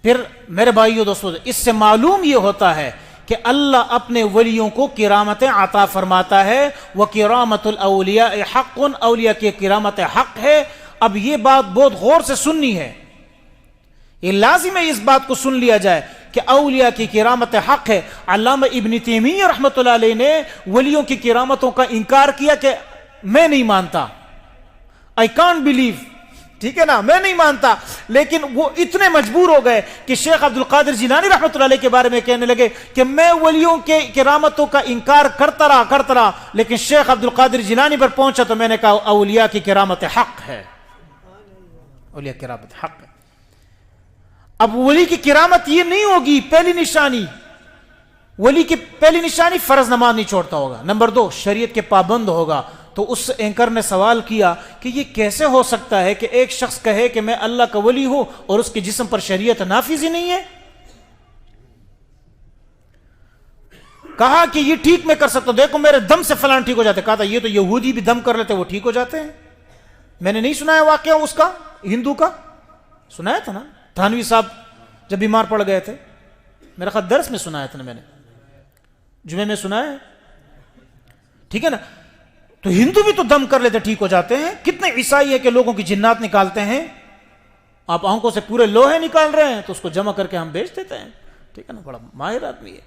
پھر میرے بھائیو دوستو، اس سے معلوم یہ ہوتا ہے کہ اللہ اپنے ولیوں کو کرامتیں عطا فرماتا ہے. وَكِرَامَةُ الْأَوْلِيَاءِ حَقٌّ، اولیاء کی کرامت حق ہے. اب یہ بات بہت غور سے سننی ہے، یہ لازم ہے اس بات کو سن لیا جائے کہ اولیاء کی کرامت حق ہے. علامہ ابن تیمیہ رحمۃ اللہ علیہ نے ولیوں کی کرامتوں کا انکار کیا کہ میں نہیں مانتا، I can't believe، ٹھیک ہے نا، میں نہیں مانتا. لیکن وہ اتنے مجبور ہو گئے کہ شیخ عبد القادر جیلانی رحمۃ اللہ علیہ کے بارے میں کہنے لگے کہ میں ولیوں کے کرامتوں کا انکار کرتا رہا، لیکن شیخ عبد القادر جیلانی پر پہنچا تو میں نے کہا اولیاء کی کرامت حق ہے، اولیاء کی کرامت حق ہے. اب ولی کی کرامت یہ نہیں ہوگی پہلی نشانی، ولی کی پہلی نشانی فرض نماز نہیں چھوڑتا ہوگا، نمبر 2 شریعت کے پابند ہوگا. تو اس اینکر نے سوال کیا کہ یہ کیسے ہو سکتا ہے کہ ایک شخص کہے کہ میں اللہ کا ولی ہوں اور اس کے جسم پر شریعت نافذ ہی نہیں ہے؟ کہا کہ یہ ٹھیک میں کر سکتا ہوں، دیکھو میرے دم سے فلان ٹھیک ہو جاتے. کہا تھا یہ تو یہودی بھی دم کر لیتے وہ ٹھیک ہو جاتے ہیں. میں نے نہیں سنایا واقعہ اس کا، ہندو کا سنایا تھا نا، تھانوی صاحب جب بیمار پڑ گئے تھے، میرا خیال درس میں سنایا تھا نا، میں نے جمعے میں سنایا ہے، ٹھیک ہے نا. تو ہندو بھی تو دم کر لیتے ٹھیک ہو جاتے ہیں. کتنے عیسائی ہے کہ لوگوں کی جنات نکالتے ہیں، آپ آنکھوں سے پورے لوہے نکال رہے ہیں تو اس کو جمع کر کے ہم بیچ دیتے ہیں، ٹھیک ہے نا، بڑا ماہر آدمی ہے.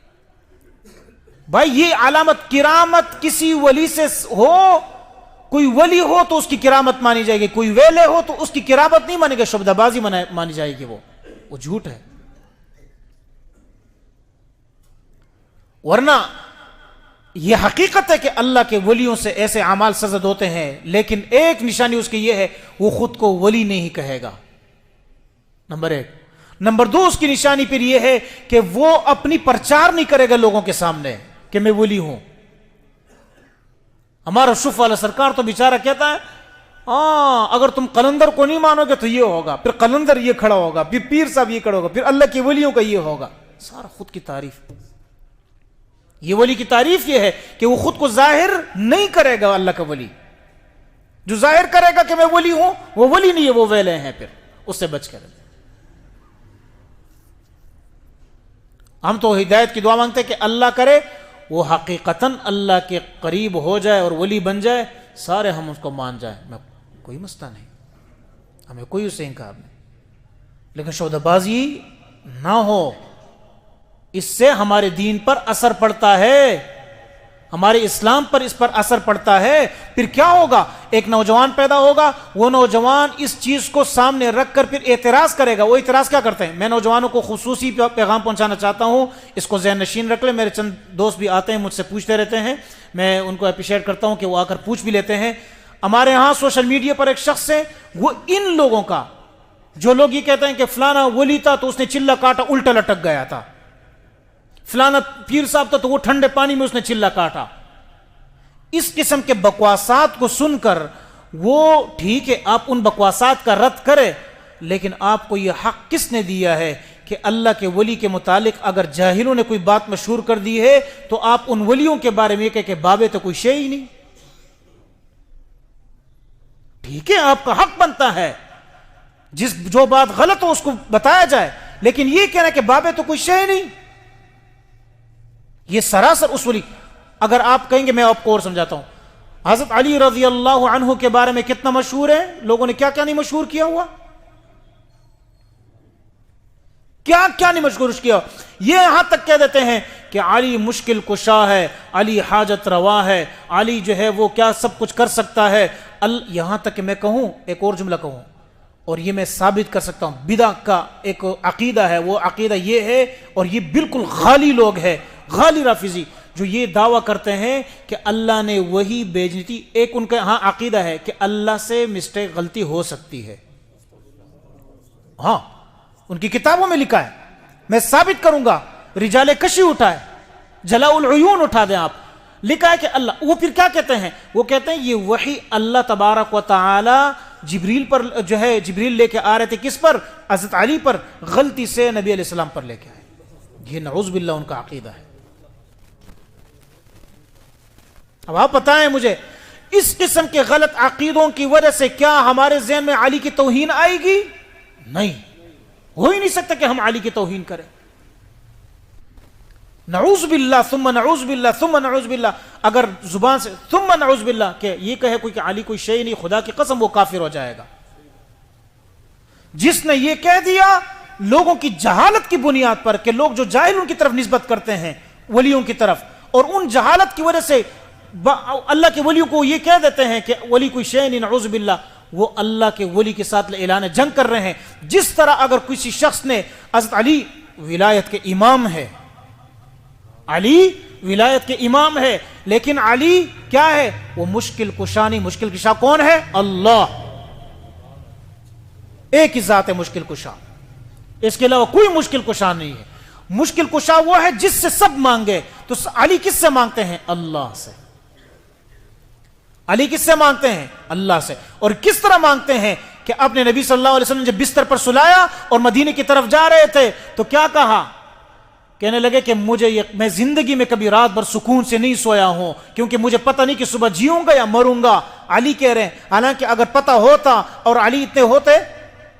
بھائی یہ علامت کرامت کسی ولی سے ہو، کوئی ولی ہو تو اس کی کرامت مانی جائے گی، کوئی ویلے ہو تو اس کی کرامت نہیں مانے گی، شبدہ بازی مانی جائے گی، وہ جھوٹ ہے. ورنہ یہ حقیقت ہے کہ اللہ کے ولیوں سے ایسے اعمال سرزد ہوتے ہیں، لیکن ایک نشانی اس کی یہ ہے وہ خود کو ولی نہیں کہے گا، نمبر 1. نمبر 2 اس کی نشانی پھر یہ ہے کہ وہ اپنی پرچار نہیں کرے گا لوگوں کے سامنے کہ میں ولی ہوں. ہمارا شف والا سرکار تو بیچارہ کہتا ہے ہاں اگر تم قلندر کو نہیں مانو گے تو یہ ہوگا، پھر قلندر یہ کھڑا ہوگا، پھر پیر صاحب یہ کھڑا ہوگا، پھر اللہ کے ولیوں کا یہ ہوگا. سارا خود کی تعریف. یہ ولی کی تعریف یہ ہے کہ وہ خود کو ظاہر نہیں کرے گا. اللہ کا ولی جو ظاہر کرے گا کہ میں ولی ہوں، وہ ولی نہیں ہے، وہ ویلے ہیں، پھر اس سے بچ کر. ہم تو ہدایت کی دعا مانگتے ہیں کہ اللہ کرے وہ حقیقتاً اللہ کے قریب ہو جائے اور ولی بن جائے، سارے ہم اس کو مان جائیں، میں کوئی مسئلہ نہیں، ہمیں کوئی اس سے انکار نہیں، لیکن شودہ بازی نہ ہو. اس سے ہمارے دین پر اثر پڑتا ہے، ہمارے اسلام پر اس پر اثر پڑتا ہے. پھر کیا ہوگا؟ ایک نوجوان پیدا ہوگا، وہ نوجوان اس چیز کو سامنے رکھ کر پھر اعتراض کرے گا. وہ اعتراض کیا کرتے ہیں؟ میں نوجوانوں کو خصوصی پیغام پہنچانا چاہتا ہوں، اس کو ذہن نشین رکھ لیں. میرے چند دوست بھی آتے ہیں مجھ سے پوچھتے رہتے ہیں، میں ان کو اپریشیٹ کرتا ہوں کہ وہ آ کر پوچھ بھی لیتے ہیں. ہمارے ہاں سوشل میڈیا پر ایک شخص ہے، وہ ان لوگوں کا، جو لوگ یہ کہتے ہیں کہ فلانا ولی تھا تو اس نے چلا کاٹا الٹا لٹک گیا تھا، فلانا پیر صاحب تھا تو وہ ٹھنڈے پانی میں اس نے چلا کاٹا، اس قسم کے بکواسات کو سن کر وہ ٹھیک ہے آپ ان بکواسات کا رد کرے، لیکن آپ کو یہ حق کس نے دیا ہے کہ اللہ کے ولی کے متعلق اگر جاہلوں نے کوئی بات مشہور کر دی ہے تو آپ ان ولیوں کے بارے میں کہ بابے تو کوئی شے ہی نہیں. ٹھیک ہے آپ کا حق بنتا ہے جو بات غلط ہو اس کو بتایا جائے، لیکن یہ کہنا کہ بابے تو کوئی شے ہی نہیں، یہ سراسر اصولی. اگر آپ کہیں گے میں آپ کو اور سمجھاتا ہوں، حضرت علی رضی اللہ عنہ کے بارے میں کتنا مشہور ہے، لوگوں نے کیا کیا نہیں مشہور کیا ہوا، کیا کیا نہیں مشہور کیا. یہ یہاں تک کہہ دیتے ہیں کہ علی مشکل کشا ہے، علی حاجت روا ہے، علی جو ہے وہ کیا سب کچھ کر سکتا ہے. یہاں تک کہ میں کہوں ایک اور جملہ کہوں اور یہ میں ثابت کر سکتا ہوں، بدع کا ایک عقیدہ ہے، وہ عقیدہ یہ ہے، اور یہ بالکل غالی لوگ ہیں، غالی رافضی جو یہ دعویٰ کرتے ہیں کہ اللہ نے وہی بھیجنی تھی. ایک ان کا ہاں عقیدہ ہے کہ اللہ سے مسٹیک غلطی ہو سکتی ہے، ہاں ان کی کتابوں میں لکھا ہے، میں ثابت کروں گا. رجال کشی اٹھائے، جلاء العیون اٹھا دیں آپ، لکھا ہے کہ اللہ. وہ پھر کیا کہتے ہیں؟ وہ کہتے ہیں یہ وحی اللہ تبارک و تعالی جبریل پر جو ہے جبریل لے کے آ رہے تھے، کس پر؟ حضرت علی پر، غلطی سے نبی علیہ السلام پر لے کے آئے. یہ نعوذ باللہ ان کا عقیدہ ہے. اب آپ بتائیں مجھے اس قسم کے غلط عقیدوں کی وجہ سے کیا ہمارے ذہن میں علی کی توہین آئے گی؟ نہیں. ہو ہی نہیں سکتا کہ ہم علی کی توہین کریں. نعوذ باللہ ثم نعوذ باللہ ثم نعوذ باللہ. اگر زبان سے ثم نعوذ باللہ کہ یہ کہے کوئی کہ علی کوئی شے نہیں، خدا کی قسم وہ کافر ہو جائے گا. جس نے یہ کہہ دیا لوگوں کی جہالت کی بنیاد پر کہ لوگ جو جاہل ان کی طرف نسبت کرتے ہیں ولیوں کی طرف، اور ان جہالت کی وجہ سے اللہ کے ولیوں کو یہ کہہ دیتے ہیں کہ ولی کوئی شے نہیں، نعوذ باللہ، وہ اللہ کے ولی کے ساتھ اعلان جنگ کر رہے ہیں. جس طرح اگر کسی شخص نے حضرت علی ولایت کے امام ہے، علی ولایت کے امام ہے، لیکن علی کیا ہے؟ وہ مشکل کشا نہیں. مشکل کشا کون ہے؟ اللہ. ایک ہی ذات ہے مشکل کشا، اس کے علاوہ کوئی مشکل کشا نہیں ہے. مشکل کشا وہ ہے جس سے سب مانگے. تو علی کس سے مانگتے ہیں؟ اللہ سے. علی کس سے مانگتے ہیں؟ اللہ سے. اور کس طرح مانگتے ہیں کہ اپنے نبی صلی اللہ علیہ وسلم جب بستر پر سلایا اور مدینے کی طرف جا رہے تھے تو کیا کہا؟ کہنے لگے کہ میں زندگی میں کبھی رات بھر سکون سے نہیں سویا ہوں، کیونکہ مجھے پتہ نہیں کہ صبح جیوں گا یا مروں گا. علی کہہ رہے ہیں، حالانکہ اگر پتہ ہوتا اور علی اتنے ہوتے،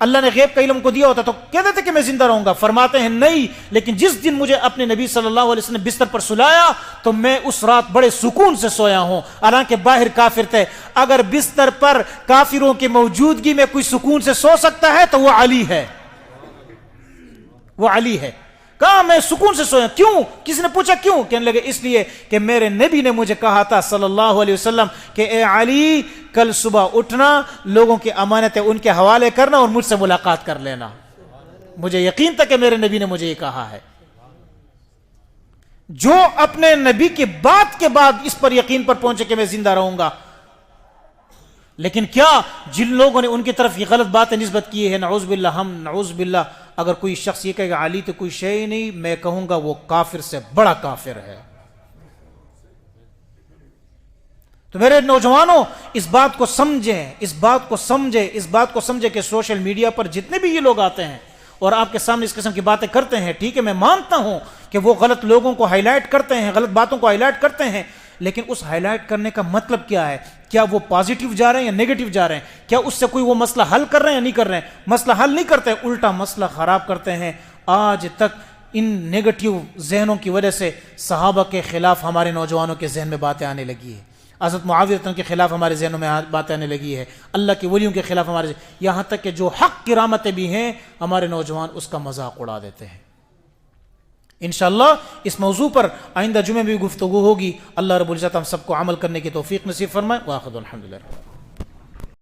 اللہ نے غیب کا علم کو دیا ہوتا تو کہتے تھے کہ میں زندہ رہوں گا. فرماتے ہیں نہیں، لیکن جس دن مجھے اپنے نبی صلی اللہ علیہ وسلم بستر پر سلایا تو میں اس رات بڑے سکون سے سویا ہوں، حالانکہ باہر کافر تھے. اگر بستر پر کافروں کی موجودگی میں کوئی سکون سے سو سکتا ہے تو وہ علی ہے. وہ علی ہے. کہا میں سکون سے سویا. کیوں؟ کسی نے پوچھا کیوں؟ کہنے لگے اس لیے کہ میرے نبی نے مجھے کہا تھا صلی اللہ علیہ وسلم کہ اے علی، کل صبح اٹھنا، لوگوں کی امانتیں ان کے حوالے کرنا اور مجھ سے ملاقات کر لینا. مجھے یقین تھا کہ میرے نبی نے مجھے یہ کہا ہے. جو اپنے نبی کی بات کے بعد اس پر یقین پر پہنچے کہ میں زندہ رہوں گا. لیکن کیا جن لوگوں نے ان کی طرف یہ غلط باتیں نسبت کی ہے، نعوذ باللہ، ہم نعوذ باللہ، اگر کوئی شخص یہ کہے گا علی تو کوئی شے ہی نہیں، میں کہوں گا وہ کافر سے بڑا کافر ہے. تو میرے نوجوانوں، اس بات کو سمجھیں، اس بات کو سمجھیں، اس بات کو سمجھیں کہ سوشل میڈیا پر جتنے بھی یہ لوگ آتے ہیں اور آپ کے سامنے اس قسم کی باتیں کرتے ہیں، ٹھیک ہے، میں مانتا ہوں کہ وہ غلط لوگوں کو ہائی لائٹ کرتے ہیں، غلط باتوں کو ہائی لائٹ کرتے ہیں، لیکن اس ہائی لائٹ کرنے کا مطلب کیا ہے؟ کیا وہ پازیٹیو جا رہے ہیں یا نیگیٹو جا رہے ہیں؟ کیا اس سے کوئی وہ مسئلہ حل کر رہے ہیں یا نہیں کر رہے ہیں؟ مسئلہ حل نہیں کرتے، الٹا مسئلہ خراب کرتے ہیں. آج تک ان نیگیٹو ذہنوں کی وجہ سے صحابہ کے خلاف ہمارے نوجوانوں کے ذہن میں باتیں آنے لگی ہیں، حضرت معاویہ رضی اللہ عنہ کے خلاف ہمارے ذہنوں میں باتیں آنے لگی ہے، اللہ کے ولیوں کے خلاف ہمارے، یہاں تک کہ جو حق کی رحمتیں بھی ہیں ہمارے نوجوان اس کا مذاق اڑا دیتے ہیں. انشاءاللہ اس موضوع پر آئندہ جمعے میں بھی گفتگو ہوگی. اللہ رب العزت ہم سب کو عمل کرنے کی توفیق نصیب فرمائے. وآخر الحمدللہ.